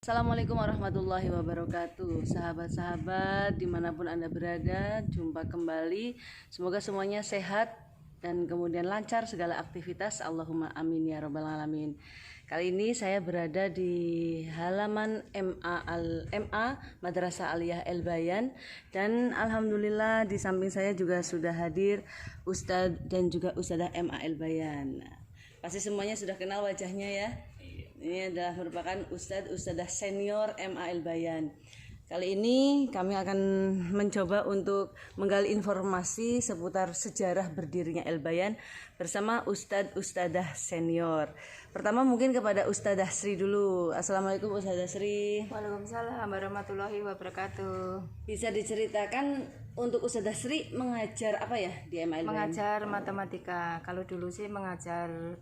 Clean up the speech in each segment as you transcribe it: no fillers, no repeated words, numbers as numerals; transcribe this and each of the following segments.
Assalamualaikum warahmatullahi wabarakatuh. Sahabat-sahabat dimanapun Anda berada, jumpa kembali. Semoga semuanya sehat dan kemudian lancar segala aktivitas. Allahumma amin ya rabbal alamin. Kali ini saya berada di halaman MA Madrasah Aliyah El Bayan, dan alhamdulillah di samping saya juga sudah hadir Ustadz dan juga Ustadzah MA El Bayan. Pasti semuanya sudah kenal wajahnya ya. Ini adalah merupakan Ustadzah senior MA El Bayan. Kali ini kami akan mencoba untuk menggali informasi seputar sejarah berdirinya El Bayan bersama Ustadzah senior. Pertama mungkin kepada Ustadzah Sri dulu. Assalamualaikum Ustadzah Sri. Waalaikumsalam warahmatullahi wabarakatuh. Bisa diceritakan untuk Ustadzah Sri mengajar apa ya di MA El Bayan? Mengajar matematika. Kalau dulu sih mengajar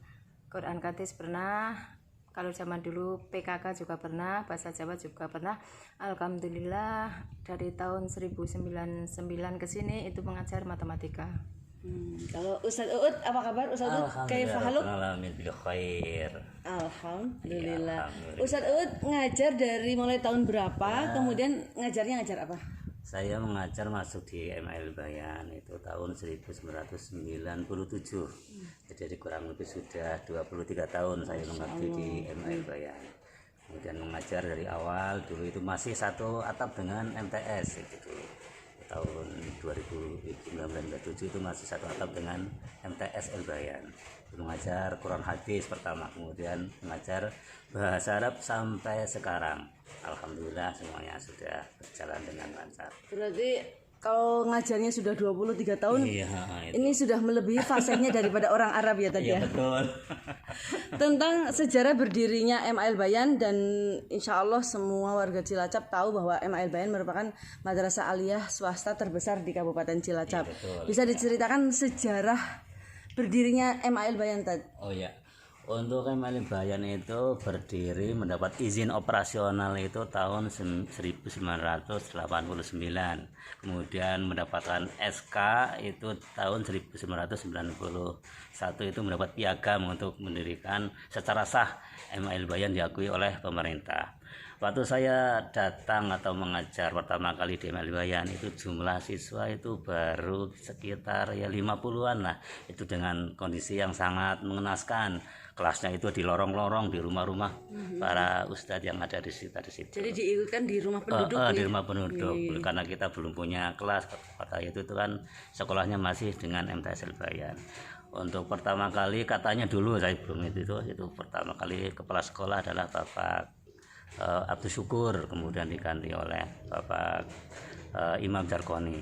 Quran Hadis pernah. Kalau zaman dulu PKK juga pernah, bahasa Jawa juga pernah. Alhamdulillah dari tahun 1099 ke sini itu mengajar matematika. Kalau Ustadz Uut apa kabar Ustadz Uut? Kaifa haluk? Alhamdulillah. Ustadz Uut ngajar dari mulai tahun berapa? Kemudian ngajar apa? Saya mengajar masuk di MA El Bayan itu tahun 1997. Jadi kurang lebih sudah 23 tahun saya mengabdi di MA El Bayan. Kemudian mengajar dari awal, dulu itu masih satu atap dengan MTS itu. Tahun 2019 itu masih satu atap dengan MTS El Bayan. Mengajar Quran Hadis pertama, kemudian mengajar bahasa Arab sampai sekarang. Alhamdulillah semuanya sudah berjalan dengan lancar. Berarti kalau ngajarnya sudah 23 tahun, iya, ini sudah melebihi fasenya daripada orang Arab ya tadi ya? Betul. Tentang sejarah berdirinya MA El Bayan, dan insya Allah semua warga Cilacap tahu bahwa MA El Bayan merupakan madrasah aliyah swasta terbesar di Kabupaten Cilacap. Betul. Bisa diceritakan sejarah berdirinya MA El Bayan tadi? Oh ya, untuk MA El Bayan itu berdiri mendapat izin operasional itu tahun 1989, kemudian mendapatkan SK itu tahun 1991, itu mendapat piagam untuk mendirikan secara sah MA El Bayan, diakui oleh pemerintah. Waktu saya datang atau mengajar pertama kali di MA El Bayan itu jumlah siswa itu baru sekitar ya 50-an lah. Itu dengan kondisi yang sangat mengenaskan. Kelasnya itu di lorong-lorong, di rumah-rumah para ustadz yang ada di situ. Jadi diikutkan di rumah penduduk? Di rumah penduduk, karena kita belum punya kelas. Kata itu kan sekolahnya masih dengan MTS El Bayan. Untuk pertama kali katanya dulu saya belum itu pertama kali kepala sekolah adalah Bapak Abdul Syukur, kemudian diganti oleh Bapak Imam Jarkoni,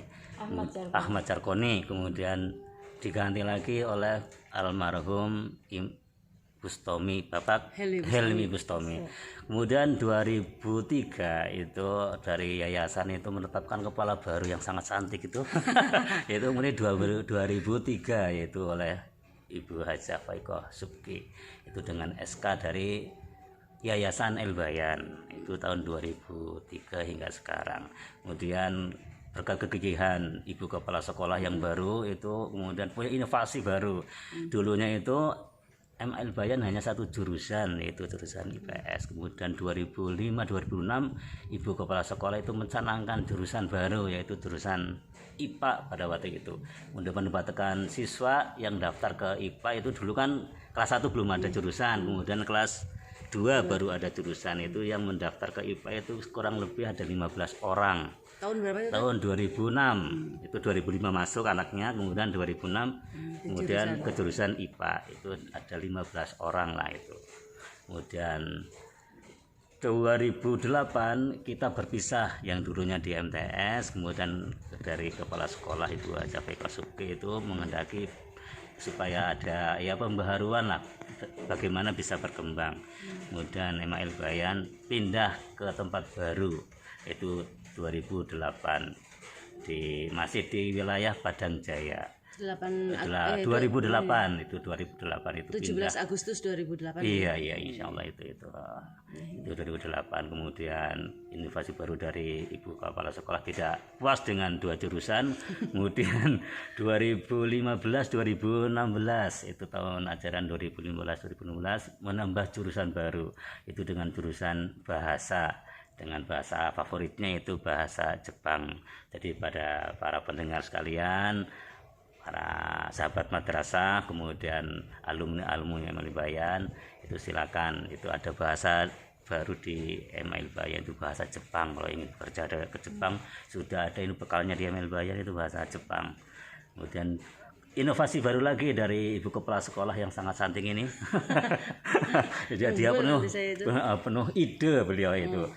Ahmad Jarkoni, kemudian diganti lagi oleh almarhum Bustomi, Bapak Helmi Bustomi. Kemudian 2003 itu dari yayasan itu menetapkan kepala baru yang sangat cantik itu. Itu kemudian 2003 yaitu oleh Ibu Hajah Faikoh Subki, itu dengan SK dari Yayasan El Bayan itu tahun 2003 hingga sekarang. Kemudian berkat kegigihan Ibu Kepala Sekolah yang baru itu kemudian punya inovasi baru. Dulunya itu MA El Bayan hanya satu jurusan, yaitu jurusan IPS. Kemudian 2005-2006 Ibu Kepala Sekolah itu mencanangkan jurusan baru, yaitu jurusan IPA pada waktu itu. Kemudian mendapatkan siswa yang daftar ke IPA itu dulu kan kelas 1 belum ada jurusan, kemudian kelas 2 baru ada jurusan. Itu yang mendaftar ke IPA itu kurang lebih ada 15 orang. Tahun berapa itu? Tahun 2006. Itu 2005 masuk anaknya, kemudian 2006 kemudian ke jurusan IPA itu ada 15 orang lah itu. Kemudian 2008 kita berpisah, yang dulunya di MTS, kemudian dari kepala sekolah Ibu Hajah Faikoh Subki itu menghendaki supaya ada ya pembaharuan lah, bagaimana bisa berkembang. Kemudian MA El Bayan pindah ke tempat baru itu 2008 masih di wilayah Padang Jaya. 2008 itu 2008 itu 17 pindah. Agustus 2008. Iya insya Allah itu 2008. Kemudian inovasi baru dari Ibu Kepala Sekolah tidak puas dengan 2 jurusan, kemudian 2015-2016 itu tahun ajaran 2015-2016 menambah jurusan baru itu dengan jurusan bahasa, dengan bahasa favoritnya itu bahasa Jepang. Jadi pada para pendengar sekalian, para sahabat madrasah, kemudian alumni MA Bayan, itu silakan, itu ada bahasa baru di MA Bayan itu bahasa Jepang. Kalau ingin berjalan ke Jepang sudah ada ini bekalnya di MA Bayan, itu bahasa Jepang. Kemudian inovasi baru lagi dari Ibu Kepala Sekolah yang sangat santing ini. Jadi dia penuh ide beliau itu.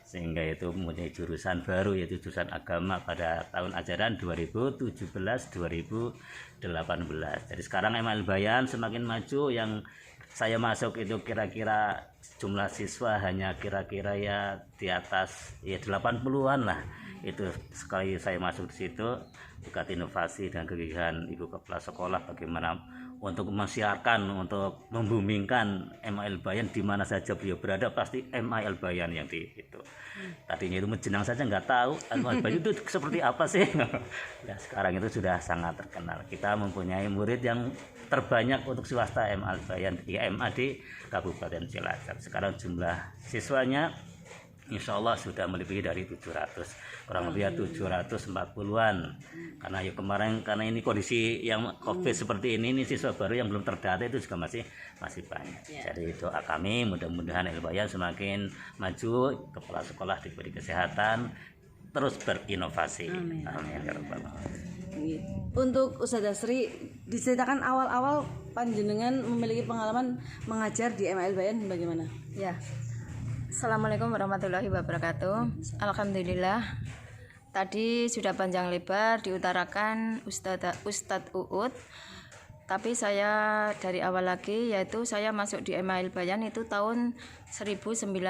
Sehingga itu mempunyai jurusan baru yaitu jurusan agama pada tahun ajaran 2017-2018. Jadi sekarang MA Bayan semakin maju, yang saya masuk itu kira-kira jumlah siswa hanya kira-kira ya di atas ya 80-an lah. Itu sekali saya masuk di situ, berkat inovasi dan kegigihan Ibu Kepala Sekolah bagaimana untuk mensiarkan, untuk membumingkan MA Bayan di mana saja beliau berada pasti MA Bayan yang di itu. Tadinya itu menjenang saja nggak tahu MA Bayan itu seperti apa sih. Nah, sekarang itu sudah sangat terkenal. Kita mempunyai murid yang terbanyak untuk swasta MA Bayan di MA di Kabupaten Cilacap. Sekarang jumlah siswanya insya Allah sudah melebihi dari 700, kurang lebih 740-an. Karena ya kemarin, karena ini kondisi yang COVID seperti ini siswa baru yang belum terdata itu juga masih banyak. Jadi doa kami mudah-mudahan MA Bayan semakin maju, kepala sekolah diberi kesehatan, terus berinovasi. Amin. Ya Rabbal Alamin. Untuk Ustazah Sri, diceritakan awal-awal panjenengan memiliki pengalaman mengajar di MA Bayan bagaimana? Ya. Assalamualaikum warahmatullahi wabarakatuh. Alhamdulillah, tadi sudah panjang lebar diutarakan Ustadz Uut. Tapi saya dari awal lagi, yaitu saya masuk di MA Bayan itu tahun 1992,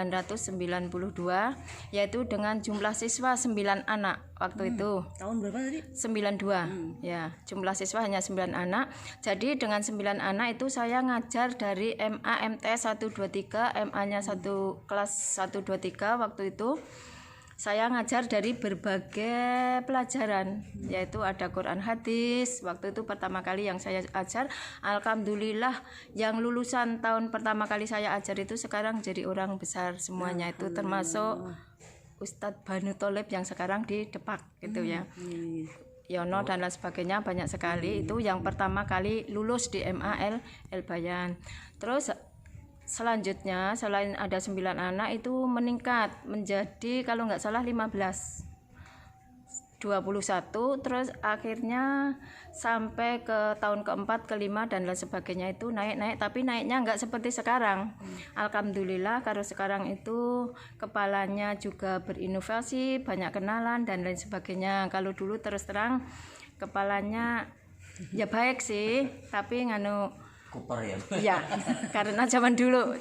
yaitu dengan jumlah siswa 9 anak waktu itu. Tahun berapa tadi? 92. Ya, jumlah siswa hanya 9 anak. Jadi dengan 9 anak itu saya ngajar dari MA MT 123, MA-nya kelas 123 waktu itu. Saya ngajar dari berbagai pelajaran, yaitu ada Quran hadis. Waktu itu pertama kali yang saya ajar, alhamdulillah yang lulusan tahun pertama kali saya ajar itu sekarang jadi orang besar semuanya, itu termasuk Ustadz Banu Tholib yang sekarang di Depak gitu ya. Yono dan lain sebagainya banyak sekali. Itu yang pertama kali lulus di MA Bayan. Terus selanjutnya selain ada 9 anak itu meningkat menjadi kalau nggak salah 15, 21, terus akhirnya sampai ke tahun keempat, kelima dan lain sebagainya itu naik, tapi naiknya nggak seperti sekarang. Alhamdulillah kalau sekarang itu kepalanya juga berinovasi, banyak kenalan dan lain sebagainya. Kalau dulu terus terang kepalanya ya baik sih, tapi Kuper ya. Ya, karena zaman dulu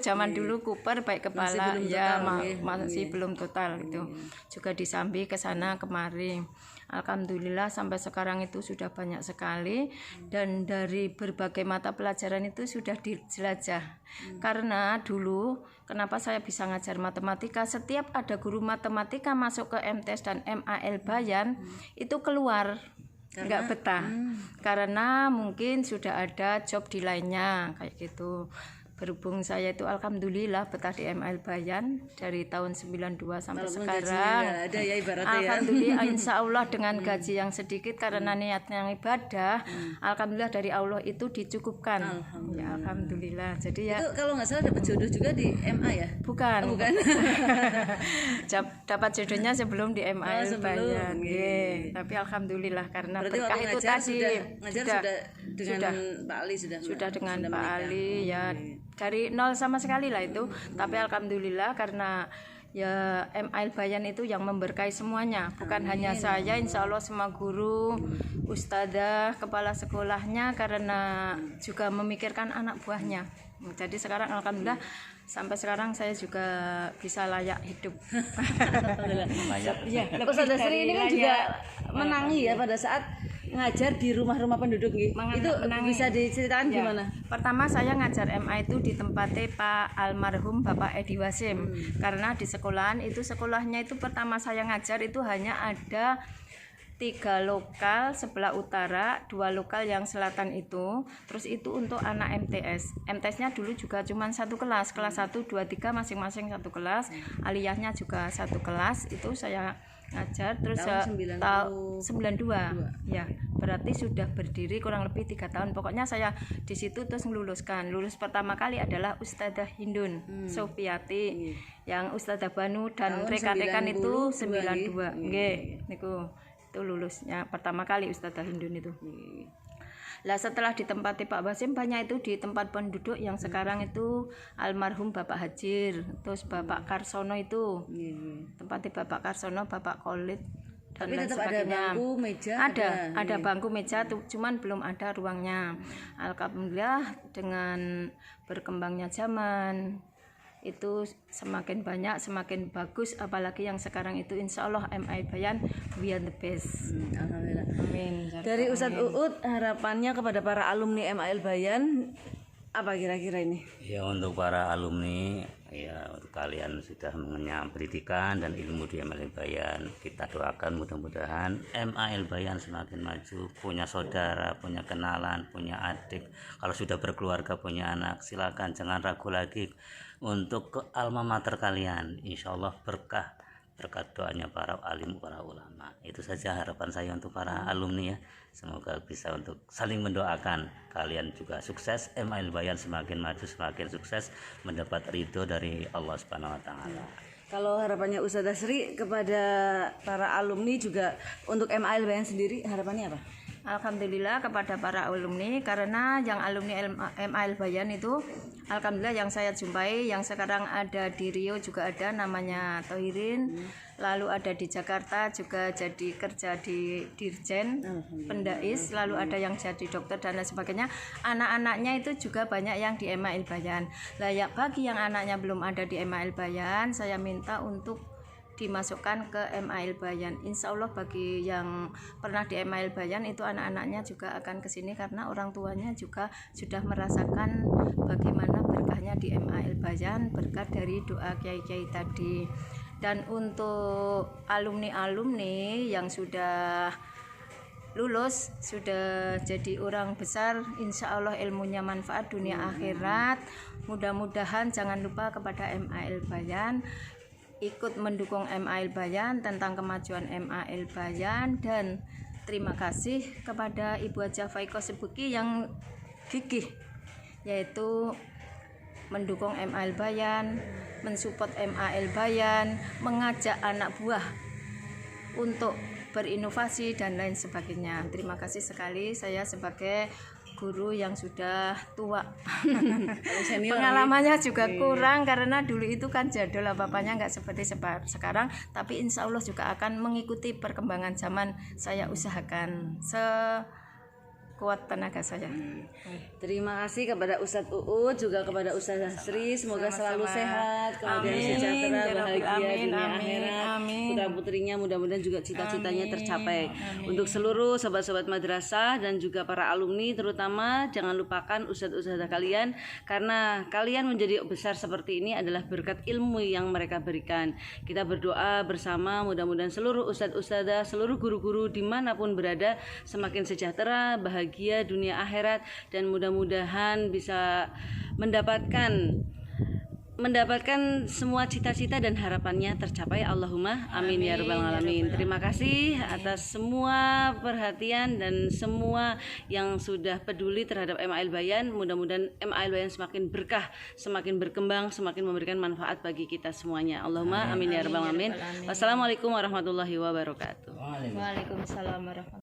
Cooper baik kepala masih belum total itu. Juga disambi ke sana kemari. Alhamdulillah sampai sekarang itu sudah banyak sekali dan dari berbagai mata pelajaran itu sudah dijelajah. Karena dulu kenapa saya bisa ngajar matematika, setiap ada guru matematika masuk ke MTS dan MA Bayan itu keluar. Nggak betah karena mungkin sudah ada job di lainnya kayak gitu. Berhubung saya itu alhamdulillah betah di MA Bayan dari tahun 92 sampai sekarang. Ada ya ibaratnya alhamdulillah insya Allah dengan gaji yang sedikit karena niatnya yang ibadah. Alhamdulillah dari Allah itu dicukupkan. Alhamdulillah. Jadi ya itu kalau nggak salah dapat jodoh juga di MA ya? Bukan. Dapat jodohnya sebelum di MA Bayan. Tapi alhamdulillah karena berarti berkah itu tadi sudah dengan Pak Ali sudah dengan Pak Ali ya. Dari nol sama sekali lah itu, tapi alhamdulillah karena ya MA Bayan itu yang memberkahi semuanya, bukan hanya saya, insya Allah semua guru, ustadzah, kepala sekolahnya karena juga memikirkan anak buahnya. Jadi sekarang alhamdulillah sampai sekarang saya juga bisa layak hidup. Ya, Ustazah Sri ini kan juga menangi ya pada saat ngajar di rumah-rumah penduduk nggih. Itu bisa diceritakan Ya. gimana? Pertama saya ngajar MA itu di tempatnya Pak almarhum Bapak Edi Wasim. Karena di sekolahan itu sekolahnya itu pertama saya ngajar itu hanya ada 3 lokal sebelah utara, 2 lokal yang selatan itu. Terus itu untuk anak MTS. MTS-nya dulu juga cuma 1 kelas, kelas 1, 2, 3 masing-masing 1 kelas. Aliyahnya juga 1 kelas. Itu saya ngajar terus tahun 92. Ya, berarti sudah berdiri kurang lebih 3 tahun. Pokoknya saya di situ terus meluluskan. Lulus pertama kali adalah Ustadzah Hindun Sofiati. Yang Ustadzah Banu dan rekan-rekan itu 92. Nggih, niku. Itu lulusnya pertama kali Ustadzah Hindun itu. Lah setelah ditempati Pak Wasim banyak itu di tempat penduduk yang sekarang itu almarhum Bapak Hajir, terus Bapak Karsono itu. Tempati Bapak Karsono, Bapak Khalid dan Tapi lain tetap sebagainya. ada bangku, meja. Ada bangku meja cuman belum ada ruangnya. Alhamdulillah dengan berkembangnya zaman itu semakin banyak semakin bagus, apalagi yang sekarang itu insya Allah MA Bayan we are the best. Alhamdulillah. Amin. Dari Ustadz Uut, harapannya kepada para alumni MAL Bayan apa kira-kira ini? Ya, untuk para alumni, ya untuk kalian sudah mengenyam pendidikan dan ilmu di MAL Bayan, kita doakan mudah-mudahan MAL Bayan semakin maju, punya saudara, punya kenalan, punya adik. Kalau sudah berkeluarga, punya anak, silakan jangan ragu lagi untuk ke alma mater kalian. Insya Allah berkah berkat doanya para alim, para ulama. Itu saja harapan saya untuk para alumni ya. Semoga bisa untuk saling mendoakan, kalian juga sukses, MAL Bayan semakin maju, semakin sukses, mendapat ridho dari Allah Subhanahu wa taala. Kalau harapannya Ustadzah Sri kepada para alumni juga untuk MAL Bayan sendiri harapannya apa? Alhamdulillah kepada para alumni, karena yang alumni MAL Bayan itu alhamdulillah yang saya jumpai yang sekarang ada di Rio juga ada namanya Tohirin, lalu ada di Jakarta juga jadi kerja di Dirjen Pendais, lalu ada yang jadi dokter dan lain sebagainya. Anak-anaknya itu juga banyak yang di MAL Bayan. Lah ya, bagi yang anaknya belum ada di MAL Bayan, saya minta untuk dimasukkan ke MAL Bayan. Insya Allah bagi yang pernah di MAL Bayan itu anak-anaknya juga akan kesini karena orang tuanya juga sudah merasakan bagaimana berkahnya di MAL Bayan berkat dari doa kiai-kiai tadi. Dan untuk alumni-alumni yang sudah lulus, sudah jadi orang besar, insya Allah ilmunya manfaat dunia akhirat. Mudah-mudahan jangan lupa kepada MAL Bayan, ikut mendukung MAL Bayan tentang kemajuan MAL Bayan. Dan terima kasih kepada Ibu Haja Faiko Sebuki yang gigih, yaitu mendukung MAL Bayan, mensupport MAL Bayan, mengajak anak buah untuk berinovasi dan lain sebagainya. Terima kasih sekali, saya sebagai guru yang sudah tua pengalamannya juga kurang karena dulu itu kan jadul apa-apanya nggak seperti sekarang, tapi insya Allah juga akan mengikuti perkembangan zaman. Saya usahakan sekuat tenaga saya. Terima kasih kepada Ustadz Uut, juga kepada Ustadzah Sri. Semoga selalu sehat, kemudian sejahtera, bahagia dunia akhirat. Putra-putrinya mudah-mudahan juga cita-citanya tercapai. Untuk seluruh sobat-sobat madrasah dan juga para alumni terutama, jangan lupakan ustadz-ustadzah kalian, karena kalian menjadi besar seperti ini adalah berkat ilmu yang mereka berikan. Kita berdoa bersama, mudah-mudahan seluruh ustadz-ustadzah, seluruh guru-guru dimanapun berada semakin sejahtera, bahagia dunia akhirat, dan mudah-mudahan bisa mendapatkan semua cita-cita dan harapannya tercapai. Allahumma amin ya rabbal alamin. Terima kasih atas semua perhatian dan semua yang sudah peduli terhadap MAL Bayan. Mudah-mudahan MAL Bayan semakin berkah, semakin berkembang, semakin memberikan manfaat bagi kita semuanya. Allahumma amin ya rabbal alamin. Wassalamualaikum warahmatullahi wabarakatuh. Waalaikumsalam warahmatullahi wabarakatuh.